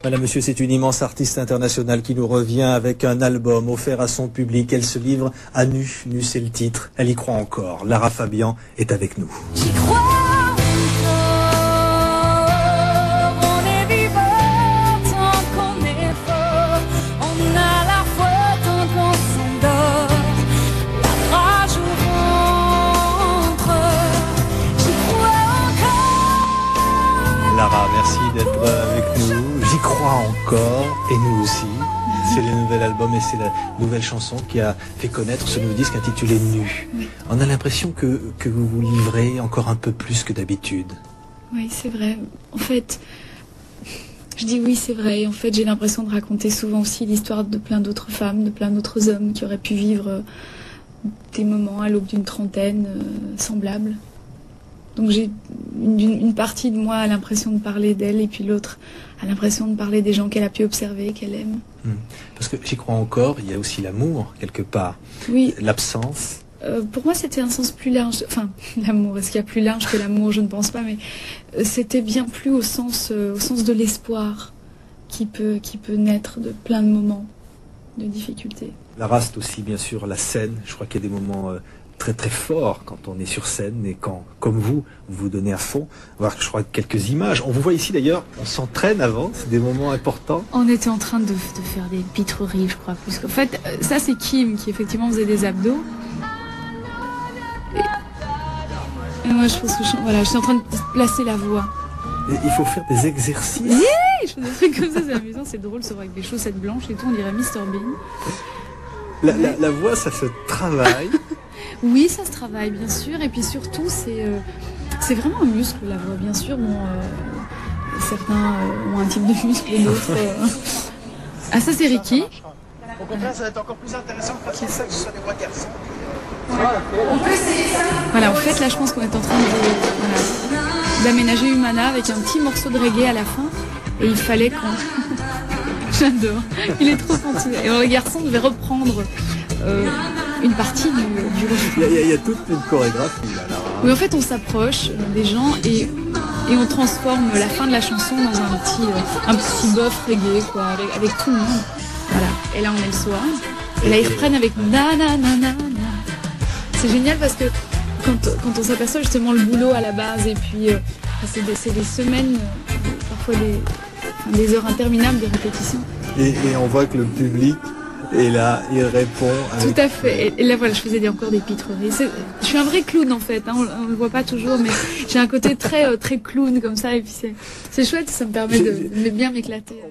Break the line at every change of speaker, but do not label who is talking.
Madame, monsieur, c'est une immense artiste internationale qui nous revient avec un album offert à son public. Elle se livre à nu. Nu, c'est le titre. Elle y croit encore. Lara Fabian est avec nous.
J'y crois encore, on est vivant tant qu'on est fort, on a la foi tant qu'on s'endort, la rage au ventre, j'y crois encore.
Lara, merci d'être avec nous. J'y crois encore, et nous aussi. C'est le nouvel album et c'est la nouvelle chanson qui a fait connaître ce nouveau disque intitulé Nu. On a l'impression que vous vous livrez encore un peu plus que d'habitude.
Oui, c'est vrai. En fait, je dis oui, c'est vrai. En fait, j'ai l'impression de raconter souvent aussi l'histoire de plein d'autres femmes, de plein d'autres hommes qui auraient pu vivre des moments à l'aube d'une trentaine semblables. Donc j'ai une partie de moi a l'impression de parler d'elle et puis l'autre a l'impression de parler des gens qu'elle a pu observer, qu'elle aime.
Parce que j'y crois encore, il y a aussi l'amour quelque part.
Oui.
L'absence.
Pour moi, c'était un sens plus large. Enfin, l'amour, est-ce qu'il y a plus large que l'amour? Je ne pense pas, mais c'était bien plus au sens de l'espoir qui peut naître de plein de moments de difficultés.
Lara, c'est aussi bien sûr la scène. Je crois qu'il y a des moments très très forts quand on est sur scène et quand, comme vous vous donnez à fond. On va voir, je crois, quelques images. On vous voit ici d'ailleurs, on s'entraîne avant, c'est des moments importants.
On était en train de faire des pitreries, je crois, plus qu'en fait, ça c'est Kim qui effectivement faisait des abdos. Et moi je pense que je suis en train de placer la voix.
Et il faut faire des exercices.
Yeah, je fais des trucs comme ça, c'est amusant, c'est drôle, c'est vrai, avec des chaussettes blanches et tout, on dirait Mr Bean.
La voix, ça se travaille.
Oui, ça se travaille, bien sûr. Et puis surtout, c'est vraiment un muscle, la voix, bien sûr. Bon, certains ont un type de muscle et d'autres... Ah, ça, c'est Ricky.
Au contraire, ça va être encore plus intéressant parce que ça, que ce soit des voix garçons.
Voilà, en fait, là, je pense qu'on est en train d'aménager Humana avec un petit morceau de reggae à la fin. Et il fallait qu'on... J'adore. Il est trop gentil. Et le garçon devait reprendre... une partie du refrain.
Il y a toute une chorégraphie là.
Oui, en fait, on s'approche des gens et on transforme la fin de la chanson dans un petit bof reggae, quoi, avec tout le monde. Voilà. Et là, on est le soir. Et là, ils reprennent avec na na na na na. C'est génial parce que quand on s'aperçoit justement le boulot à la base et puis c'est des semaines, parfois des heures interminables de répétition.
Et on voit que le public et là, il répond.
Tout à fait. Et là, voilà, je faisais encore des pitreries. Je suis un vrai clown, en fait. Hein, on le voit pas toujours, mais j'ai un côté très clown comme ça. Et puis c'est chouette, ça me permet de bien m'éclater.